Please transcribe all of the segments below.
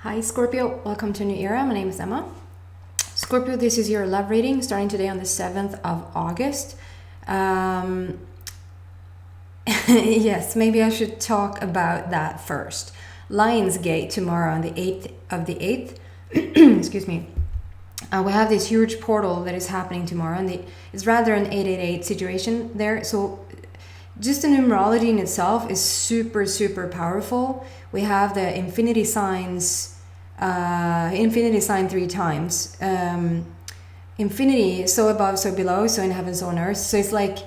Hi Scorpio, welcome to a new era. My name is Emma. Scorpio, this is your love reading starting today on the 7th of August. Yes, maybe I should talk about that first. Lionsgate tomorrow on the 8th of the 8th. Excuse me. We have this huge portal that is happening tomorrow, and it's rather an 888 situation there. So just the numerology in itself is super, super powerful. We have the infinity signs, infinity sign 3 times. Infinity, so above, so below, so in heaven, so on earth. So it's like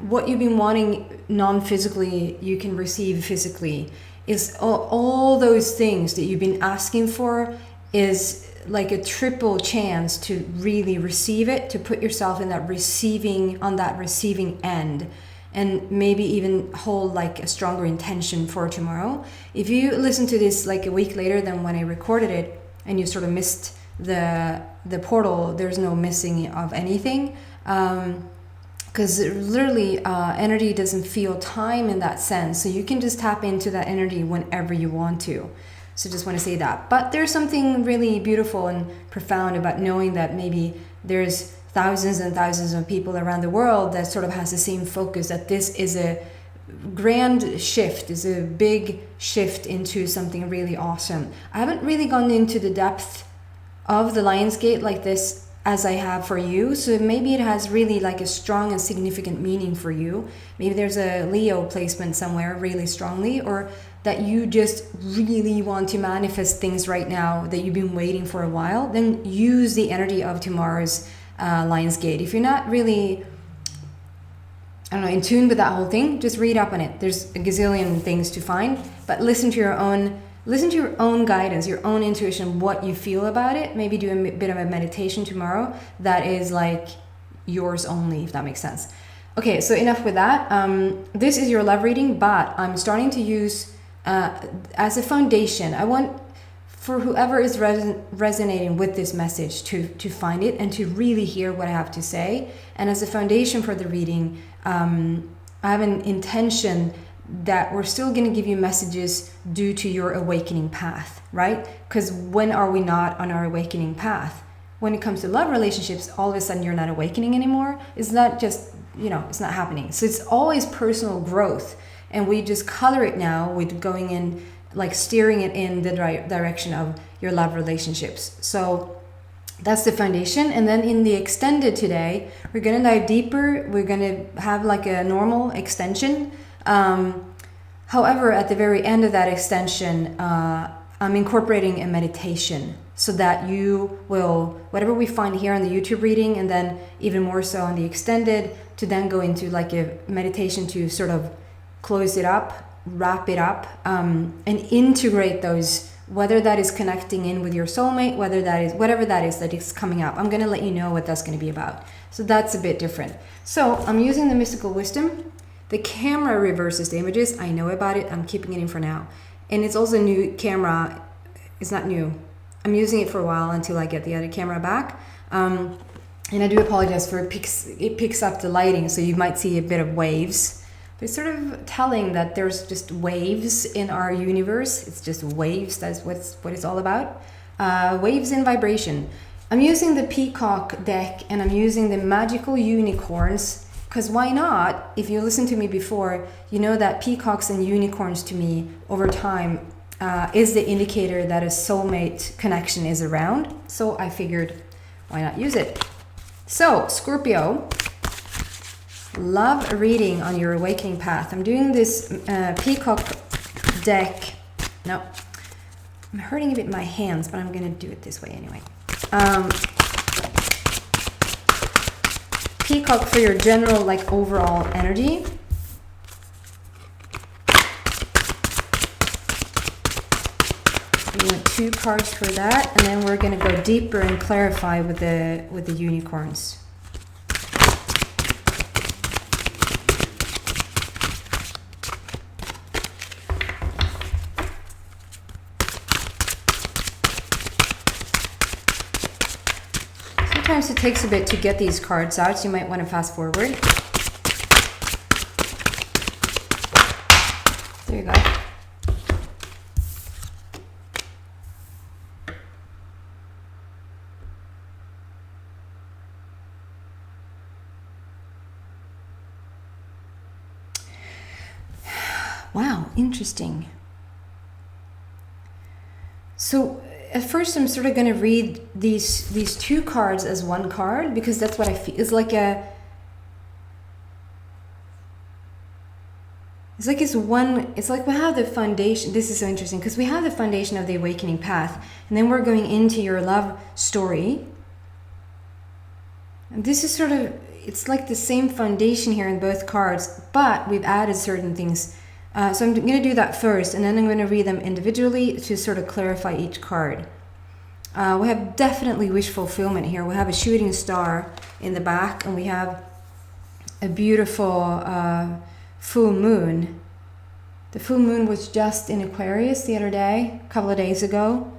what you've been wanting non-physically, you can receive physically. Is all those things that you've been asking for is like a triple chance to really receive it, to put yourself in that receiving end, and maybe even hold like a stronger intention for tomorrow. If you listen to this like a week later than when I recorded it and you sort of missed the portal, there's no missing of anything, because literally energy doesn't feel time in that sense, so you can just tap into that energy whenever you want to. So just want to say that. But there's something really beautiful and profound about knowing that maybe there's thousands and thousands of people around the world that sort of has the same focus, that this is a grand shift, is a big shift into something really awesome. I haven't really gone into the depth of the Lionsgate like this as I have for you, so maybe it has really like a strong and significant meaning for you. Maybe there's a Leo placement somewhere really strongly, or that you just really want to manifest things right now that you've been waiting for a while. Then use the energy of tomorrow's Lionsgate. If you're not really, I don't know, in tune with that whole thing, just read up on it. There's a gazillion things to find, but listen to your own guidance, your own intuition, what you feel about it. Maybe do a bit of a meditation tomorrow that is like yours only, if that makes sense. Okay, so enough with that. This is your love reading, but I'm starting to use as a foundation. I want for whoever is resonating with this message to find it and to really hear what I have to say. And as a foundation for the reading, I have an intention that we're still going to give you messages due to your awakening path, right? Because when are we not on our awakening path? When it comes to love relationships, all of a sudden you're not awakening anymore. It's not just, it's not happening. So it's always personal growth. And we just color it now with going in, like steering it in the direction of your love relationships. So that's the foundation. And then in the extended today, we're going to dive deeper. We're going to have like a normal extension. However, at the very end of that extension, I'm incorporating a meditation so that you will, whatever we find here on the YouTube reading, and then even more so on the extended, to then go into like a meditation to sort of close it up, wrap it up, and integrate those, whether that is connecting in with your soulmate, whether that is, whatever that is coming up. I'm going to let you know what that's going to be about. So that's a bit different. So I'm using the mystical wisdom. The camera reverses the images. I know about it. I'm keeping it in for now. And it's also a new camera. It's not new. I'm using it for a while until I get the other camera back. And I do apologize for it picks up the lighting, so you might see a bit of waves. But it's sort of telling that there's just waves in our universe. It's just waves. That's what it's all about. Waves in vibration. I'm using the Peacock deck, and I'm using the magical unicorns. Because why not? If you listened to me before, you know that peacocks and unicorns to me over time is the indicator that a soulmate connection is around. So I figured, why not use it? So Scorpio, love reading on your awakening path. I'm doing this peacock deck. No, I'm hurting a bit in my hands, but I'm going to do it this way anyway. Peacock for your general, like, overall energy. We want 2 cards for that, and then we're going to go deeper and clarify with the unicorns. Sometimes it takes a bit to get these cards out, so you might want to fast forward. There you go. Wow, interesting. So at first I'm sort of going to read these two cards as one card, because that's what I feel. It's like we have the foundation. This is so interesting because we have the foundation of the awakening path, and then we're going into your love story. And this is sort of, it's like the same foundation here in both cards, but we've added certain things. So I'm going to do that first, and then I'm going to read them individually to sort of clarify each card. We have definitely wish fulfillment here. We have a shooting star in the back, and we have a beautiful full moon. The full moon was just in Aquarius the other day, a couple of days ago.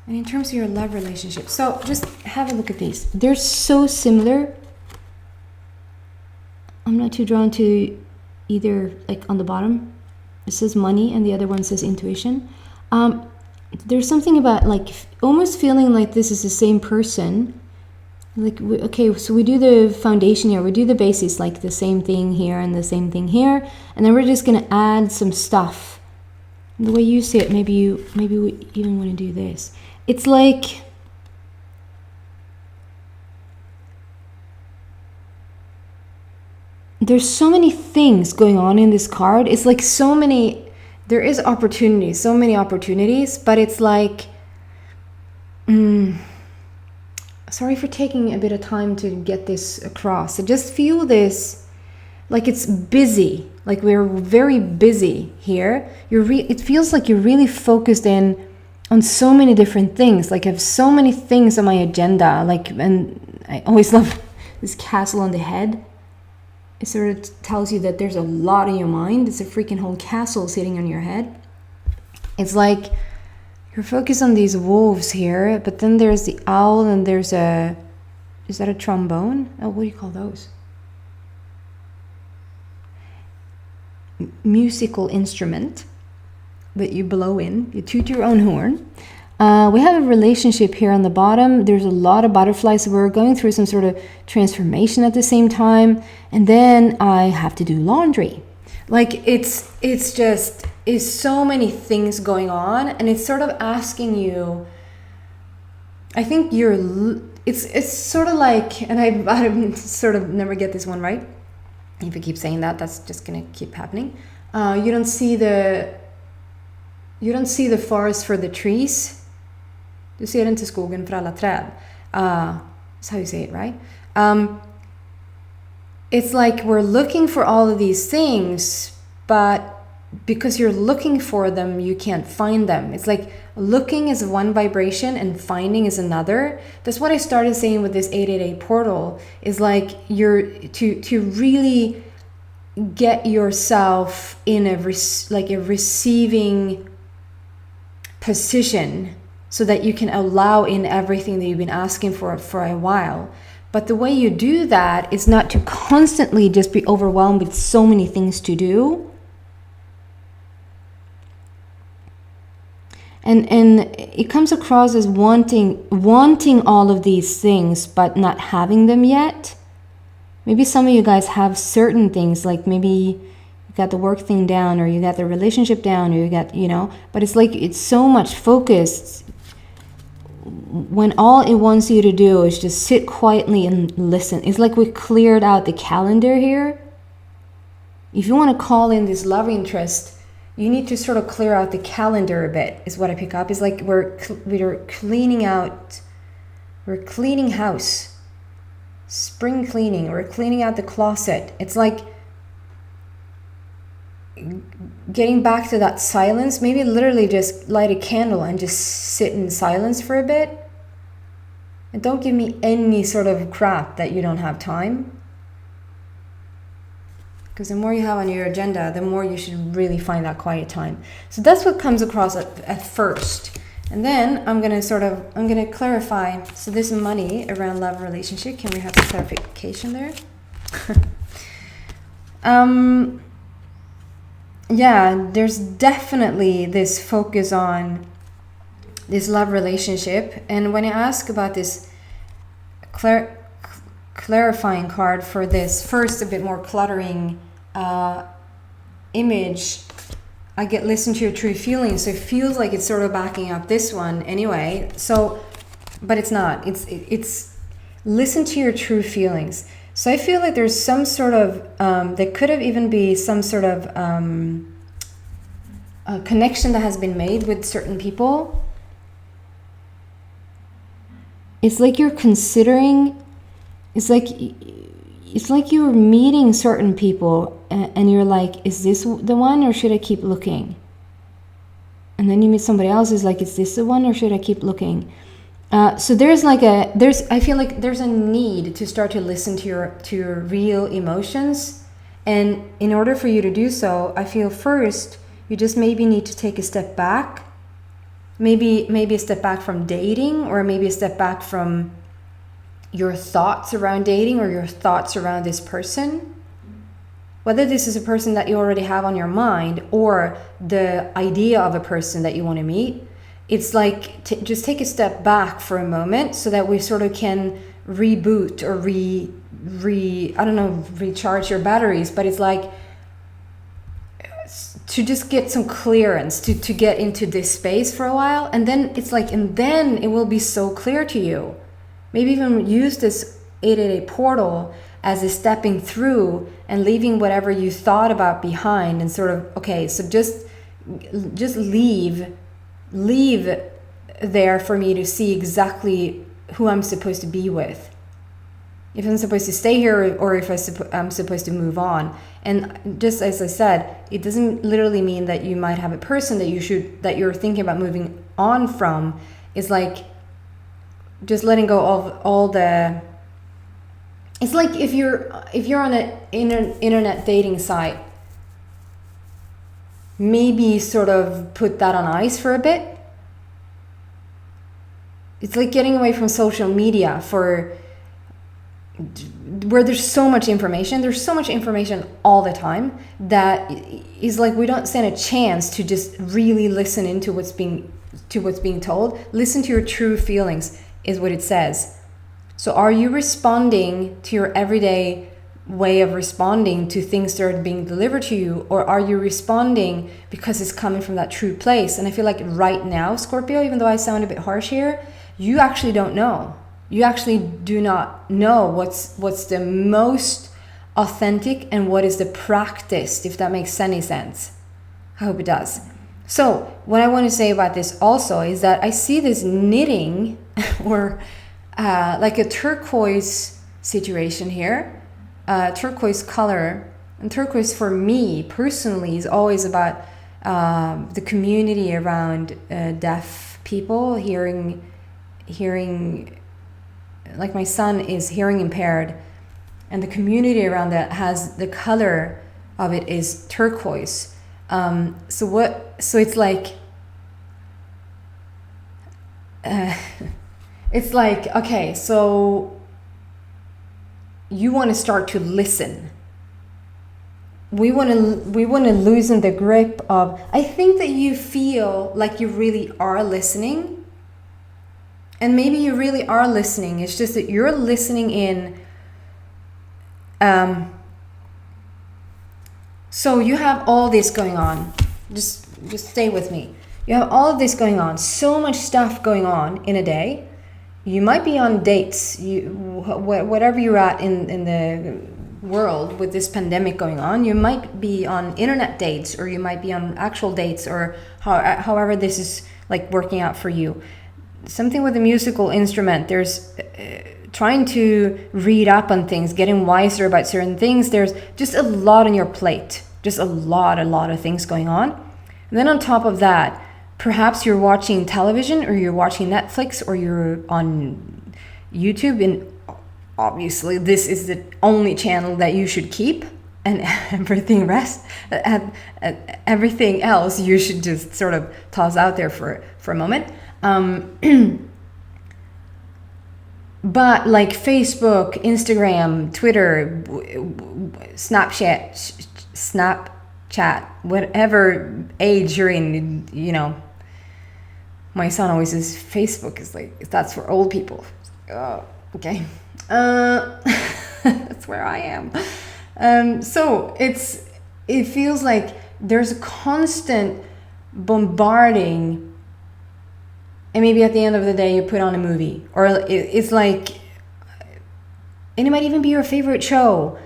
And in terms of your love relationship, so just have a look at these. They're so similar. I'm not too drawn to either, like on the bottom, it says money and the other one says intuition. There's something about like almost feeling like this is the same person. Like, okay, so we do the foundation here, we do the basis, like the same thing here and the same thing here. And then we're just gonna add some stuff. And the way you see it, maybe we even wanna do this. It's like, there's so many things going on in this card. It's like so many, there is opportunities, so many opportunities, but it's like, sorry for taking a bit of time to get this across. I just feel this, like it's busy, like we're very busy here. It feels like you're really focused in on so many different things. Like I have so many things on my agenda. Like, and I always love this castle on the head. It sort of tells you that there's a lot in your mind. It's a freaking whole castle sitting on your head. It's like you're focused on these wolves here, but then there's the owl and there's is that a trombone? Oh, what do you call those? Musical instrument that you blow in. You toot your own horn. We have a relationship here on the bottom. There's a lot of butterflies. We're going through some sort of transformation at the same time. And then I have to do laundry. Like it's so many things going on, and it's sort of asking you, I think it's sort of like, and I sort of never get this one right. If I keep saying that, that's just gonna keep happening. You don't see the forest for the trees. Du ser inte skogen för alla träd. That's how you say it, right? It's like we're looking for all of these things, but because you're looking for them, you can't find them. It's like looking is one vibration and finding is another. That's what I started saying with this 888 portal, is like you're to really get yourself in a receiving position so that you can allow in everything that you've been asking for a while. But the way you do that is not to constantly just be overwhelmed with so many things to do. And it comes across as wanting all of these things but not having them yet. Maybe some of you guys have certain things, like maybe you got the work thing down, or you got the relationship down, or you got, but it's like it's so much focused when all it wants you to do is just sit quietly and listen. It's like we cleared out the calendar here. If you want to call in this love interest, you need to sort of clear out the calendar a bit, is what I pick up. It's like we're cleaning out, we're cleaning house, spring cleaning, we're cleaning out the closet. It's like getting back to that silence. Maybe literally just light a candle and just sit in silence for a bit. And don't give me any sort of crap that you don't have time. Because the more you have on your agenda, the more you should really find that quiet time. So that's what comes across at first. And then I'm going to clarify. So this money around love relationship, can we have some clarification there? Yeah, there's definitely this focus on this love relationship. And when I ask about this clarifying card for this first a bit more cluttering image, I get listen to your true feelings. So it feels like it's sort of backing up this one anyway. So, but it's not. It's listen to your true feelings. So I feel like there's some sort of, there could have even be some sort of a connection that has been made with certain people. It's like you're considering, it's like you're meeting certain people and you're like, is this the one or should I keep looking? And then you meet somebody else who's like, is this the one or should I keep looking? So I feel like there's a need to start to listen to your real emotions. And in order for you to do so, I feel first, you just maybe need to take a step back. Maybe a step back from dating, or maybe a step back from your thoughts around dating or your thoughts around this person. Whether this is a person that you already have on your mind or the idea of a person that you want to meet, it's like just take a step back for a moment so that we sort of can reboot or recharge your batteries. But it's like to just get some clearance, to get into this space for a while, and then then it will be so clear to you. Maybe even use this 888 portal as a stepping through and leaving whatever you thought about behind, and sort of, okay, so just leave there for me to see exactly who I'm supposed to be with. If I'm supposed to stay here or if I'm supposed to move on. And just as I said, it doesn't literally mean that you might have a person that you're thinking about moving on from. It's like just letting go of all the, it's like if you're on an internet dating site, maybe sort of put that on ice for a bit. It's like getting away from social media where there's so much information. There's so much information all the time that is like we don't stand a chance to just really listen into what's being told. Listen to your true feelings is what it says. So are you responding to your everyday way of responding to things that are being delivered to you, or are you responding because it's coming from that true place? And I feel like right now, Scorpio, even though I sound a bit harsh here, you actually don't know. You actually do not know what's the most authentic and what is the practice, if that makes any sense. I hope it does. So what I want to say about this also is that I see this knitting or like a turquoise situation here, turquoise color. And turquoise for me personally is always about the community around deaf people, hearing, like my son is hearing impaired, and the community around that has the color of it is turquoise. So it's like, it's like, okay, so you want to start to listen. We want to loosen the grip of, I think that you feel like you really are listening. And maybe you really are listening. It's just that you're listening in. So you have all this going on. Just stay with me. You have all of this going on. So much stuff going on in a day. You might be on dates. Whatever you're at in the world with this pandemic going on, you might be on internet dates, or you might be on actual dates, or however this is like working out for you. Something with a musical instrument, there's trying to read up on things, getting wiser about certain things. There's just a lot on your plate, just a lot of things going on. And then on top of that, perhaps you're watching television, or you're watching Netflix, or you're on YouTube, and obviously this is the only channel that you should keep, and everything else you should just sort of toss out there for a moment. But like Facebook, Instagram, Twitter, Snapchat, whatever age you're in, you know, my son always says Facebook is like, that's for old people. Okay. That's where I am. So it feels like there's a constant bombarding, and maybe at the end of the day you put on a movie, or it's like, and it might even be your favorite show.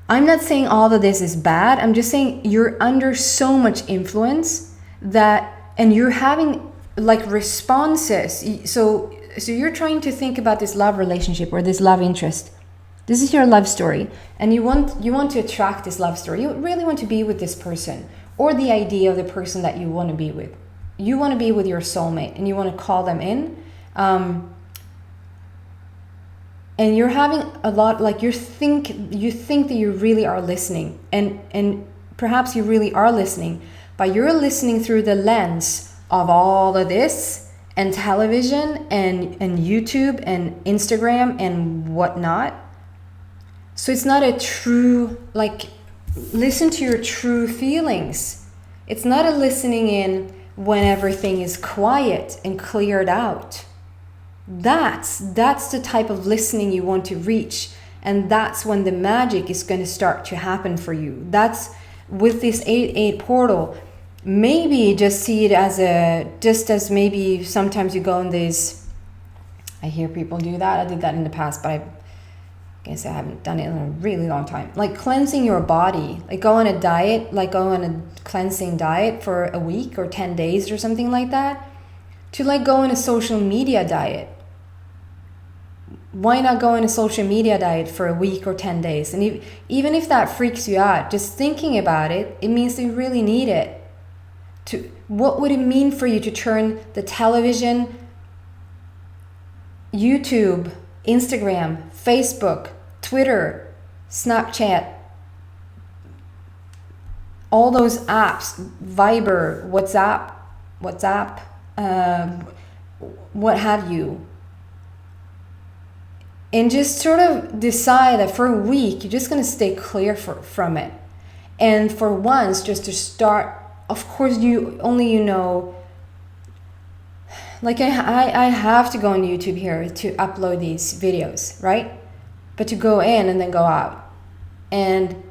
I'm not saying all of this is bad. I'm just saying you're under so much influence that, and you're having like responses. So you're trying to think about this love relationship or this love interest. This is your love story, and you want to attract this love story. You really want to be with this person, or the idea of the person that you want to be with. You want to be with your soulmate, and you want to call them in. And you're having a lot, like you think that you really are listening, and perhaps you really are listening, but you're listening through the lens of all of this, and television, and YouTube, and Instagram, and whatnot. So it's not a true, like, listen to your true feelings. It's not a listening in when everything is quiet and cleared out. That's the type of listening you want to reach, and that's when the magic is going to start to happen for you. That's with this 8-8 portal. Maybe just see it as maybe sometimes you go in these, I hear people do that. I did that in the past, but I guess I haven't done it in a really long time. Like cleansing your body, like go on a diet, like go on a cleansing diet for a week or 10 days or something like that. To like go on a social media diet. Why not go on a social media diet for a week or 10 days? And even if that freaks you out, just thinking about it, it means you really need it. What would it mean for you to turn the television, YouTube, Instagram, Facebook, Twitter, Snapchat, all those apps, Viber, WhatsApp, what have you, and just sort of decide that for a week you're just going to stay clear from it, and for once just to start. Of course, you know, like I have to go on YouTube here to upload these videos, right? But to go in and then go out, and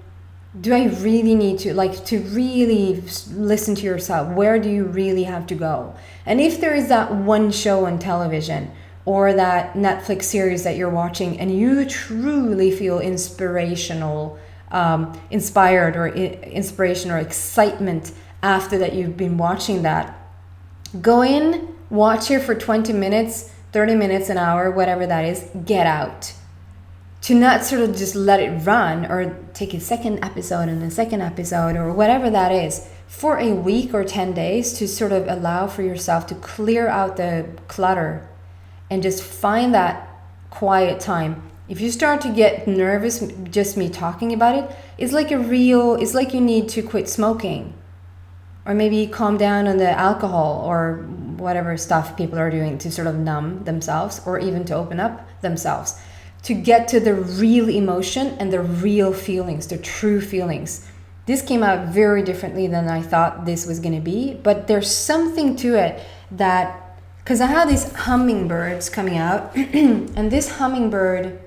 do I really need to, like, to really listen to yourself? Where do you really have to go? And if there is that one show on television or that Netflix series that you're watching and you truly feel inspired or inspiration or excitement after that you've been watching that, go in, watch it for 20 minutes, 30 minutes, an hour, whatever that is, get out. To not sort of just let it run or take a second episode and a second episode or whatever that is for a week or 10 days, to sort of allow for yourself to clear out the clutter and just find that quiet time. If you start to get nervous, just me talking about it, it's like you need to quit smoking, or maybe calm down on the alcohol or whatever stuff people are doing to sort of numb themselves, or even to open up themselves, to get to the real emotion and the real feelings, the true feelings. This came out very differently than I thought this was going to be, but there's something to it that, because I have these hummingbirds coming out, and this hummingbird,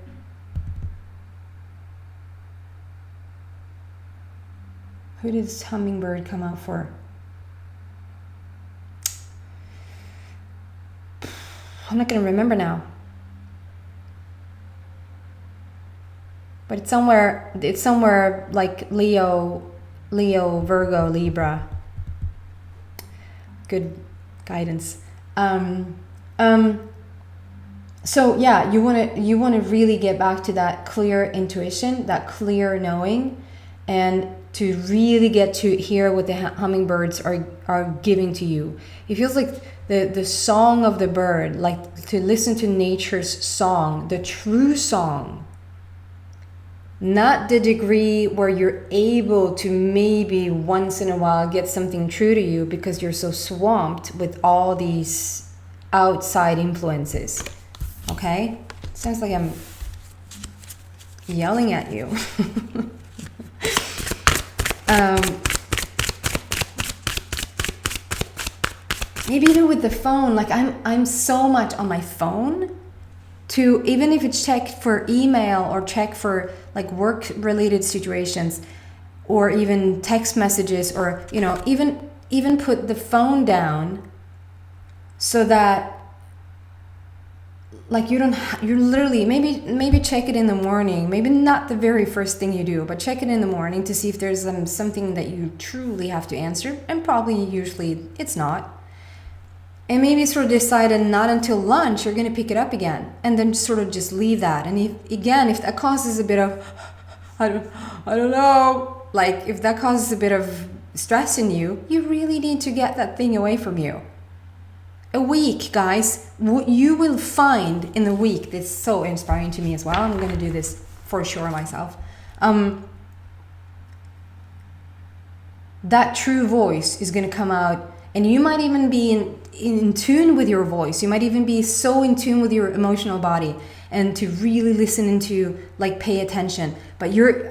who did this hummingbird come out for? I'm not going to remember now. But it's somewhere like Leo, Virgo, Libra. Good guidance. So yeah, you want to really get back to that clear intuition, that clear knowing, and to really get to hear what the hummingbirds are giving to you. It feels like the song of the bird, like to listen to nature's song, the true song. Not the degree where you're able to maybe once in a while get something true to you because you're so swamped with all these outside influences. Okay? Sounds like I'm yelling at you. Maybe even with the phone, like I'm so much on my phone to, even if it's check for email or check for like work related situations, or even text messages, or even put the phone down, so that like you're literally, maybe check it in the morning, maybe not the very first thing you do, but check it in the morning to see if there's something that you truly have to answer, and probably usually it's not. And maybe sort of decide that not until lunch you're going to pick it up again, and then sort of just leave that. And if that causes a bit of, I don't know, like if that causes a bit of stress in you, you really need to get that thing away from you. A week, guys, what you will find in the week, that's so inspiring to me as well. I'm going to do this for sure myself. That true voice is going to come out, and you might even be in tune with your voice. You might even be so in tune with your emotional body, and to really listen and to like pay attention. But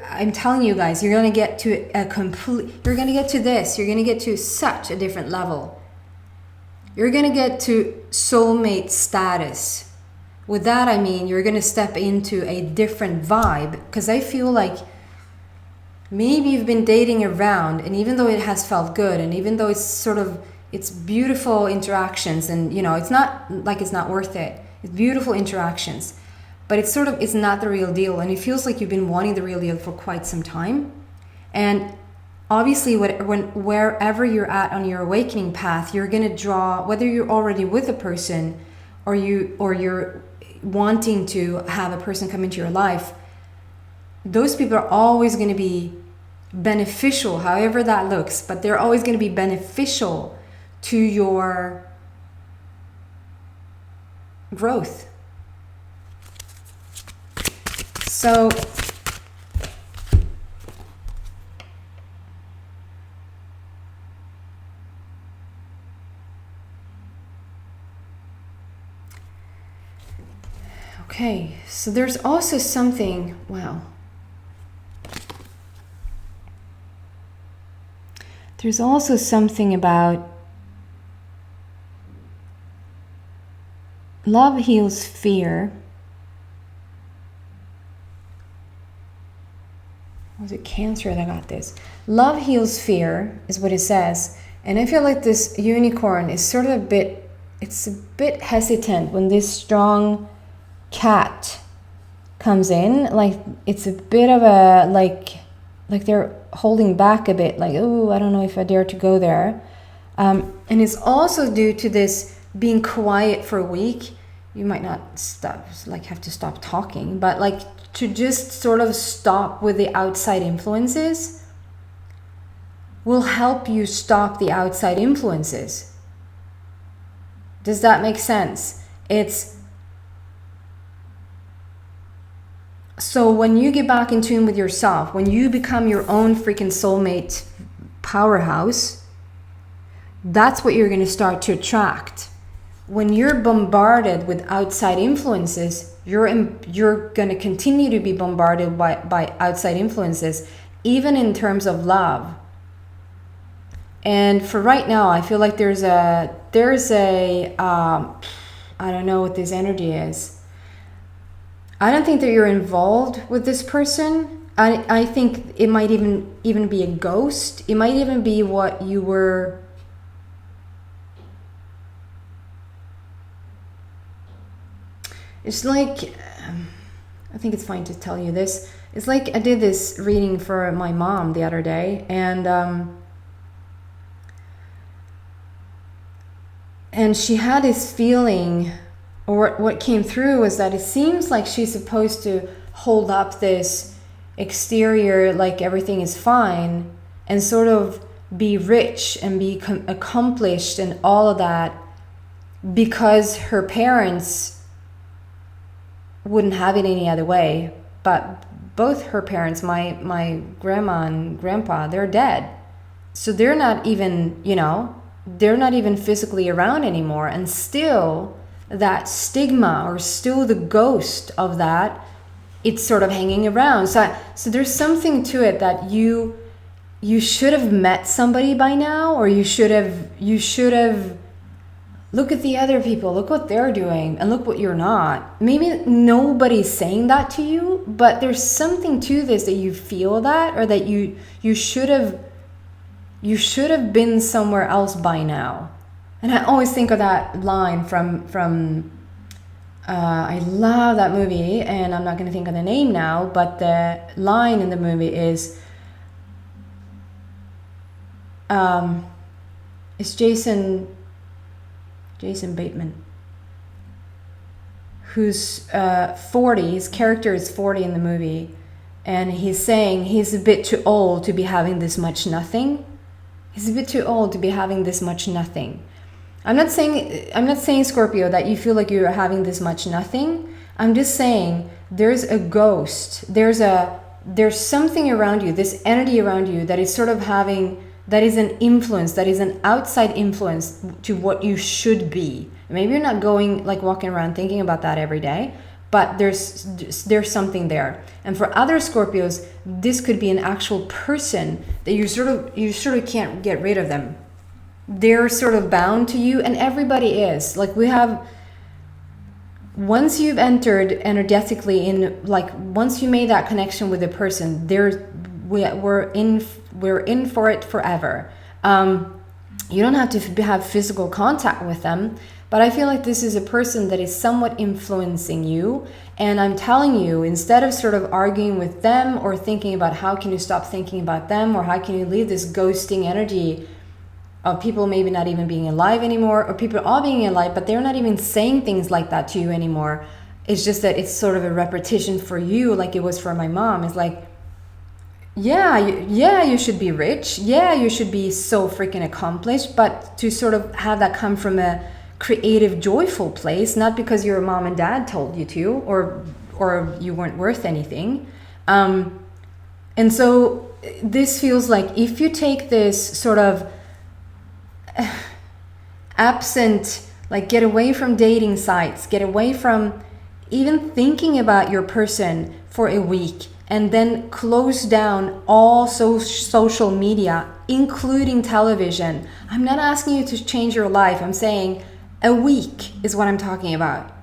I'm telling you guys, you're going to get to you're going to get to this, you're going to get to such a different level. You're going to get to soulmate status. With that, I mean, you're going to step into a different vibe, because I feel like maybe you've been dating around, and even though it has felt good, and even though it's beautiful interactions, and it's not like it's not worth it. It's beautiful interactions, but it's not the real deal. And it feels like you've been wanting the real deal for quite some time. And obviously, wherever you're at on your awakening path, you're going to draw, whether you're already with a person or you're wanting to have a person come into your life, those people are always going to be beneficial, however that looks, but they're always going to be beneficial to your growth. So okay, so there's also something, wow. There's also something about love heals fear. Was it Cancer that got this? Love heals fear is what it says. And I feel like this unicorn is sort of a bit hesitant when this strong cat comes in. Like it's a bit of a, like they're holding back a bit, like, oh, I don't know if I dare to go there. And it's also due to this being quiet for a week. You might not have to stop talking, but like to just sort of stop with the outside influences will help you stop the outside influences. Does that make sense? So when you get back in tune with yourself, when you become your own freaking soulmate powerhouse, that's what you're going to start to attract. When you're bombarded with outside influences, you're going to continue to be bombarded by outside influences, even in terms of love. And for right now, I feel like there's a I don't know what this energy is. I don't think that you're involved with this person. I think it might even be a ghost. It might even be what you were. It's like, I think it's fine to tell you this. It's like I did this reading for my mom the other day, and she had this feeling, or what came through was that it seems like she's supposed to hold up this exterior, like everything is fine, and sort of be rich and be accomplished and all of that, because her parents wouldn't have it any other way. But both her parents, my grandma and grandpa, they're dead. So they're not even, they're not even physically around anymore. And still that stigma, or still the ghost of that, it's sort of hanging around. So there's something to it that you should have met somebody by now, or you should have look at the other people, look what they're doing, and look what you're not. Maybe nobody's saying that to you, but there's something to this that you feel that, or that you should have been somewhere else by now. And I always think of that line from I love that movie, and I'm not going to think of the name now, but the line in the movie is it's Jason Bateman, who's 40. His character is 40 in the movie, and he's saying he's a bit too old to be having this much nothing. He's a bit too old to be having this much nothing. I'm not saying, Scorpio, that you feel like you're having this much nothing. I'm just saying there's a ghost. There's something around you, this energy around you that is sort of having, that is an influence, that is an outside influence to what you should be. Maybe you're not going, like, walking around thinking about that every day, but there's something there. And for other Scorpios, this could be an actual person that you sort of can't get rid of them. They're sort of bound to you, and everybody is. Like, once you've entered energetically in, like, once you made that connection with a person, we're in for it forever. You don't have to have physical contact with them, but I feel like this is a person that is somewhat influencing you. And I'm telling you, instead of sort of arguing with them or thinking about how can you stop thinking about them, or how can you leave this ghosting energy of people maybe not even being alive anymore, or people all being alive, but they're not even saying things like that to you anymore. It's just that it's sort of a repetition for you, like it was for my mom. It's like, yeah, you should be rich. Yeah, you should be so freaking accomplished, but to sort of have that come from a creative, joyful place, not because your mom and dad told you to, or you weren't worth anything. And so this feels like, if you take this sort of absent, like, get away from dating sites, get away from even thinking about your person for a week, and then close down all social media, including television. I'm not asking you to change your life. I'm saying a week is what I'm talking about.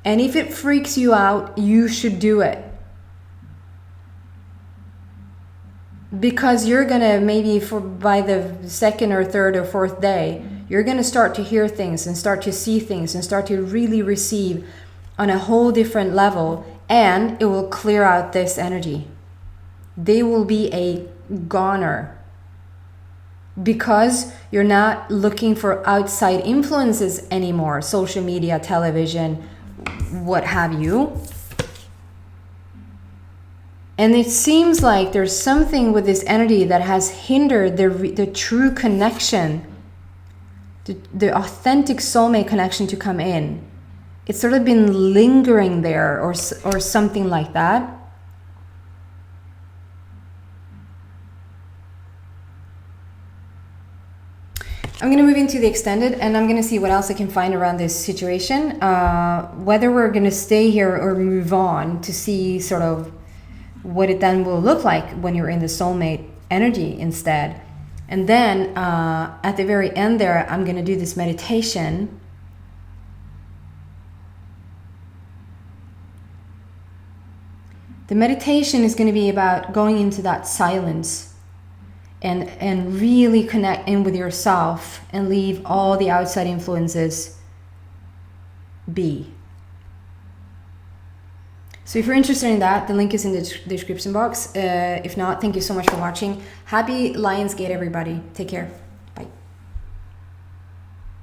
And if it freaks you out, you should do it. Because you're gonna, maybe by the second or third or fourth day, you're gonna start to hear things and start to see things and start to really receive on a whole different level, and it will clear out this energy. They will be a goner, because you're not looking for outside influences anymore, social media, television, what have you. And it seems like there's something with this energy that has hindered the true connection, the authentic soulmate connection to come in. It's sort of been lingering there, or something like that. I'm going to move into the extended, and I'm going to see what else I can find around this situation. Whether we're going to stay here or move on, to see sort of what it then will look like when you're in the soulmate energy instead. And then at the very end there, I'm going to do this meditation. The meditation is going to be about going into that silence and really connect in with yourself and leave all the outside influences be. So if you're interested in that, the link is in the description box. If not, thank you so much for watching. Happy Lionsgate, everybody. Take care.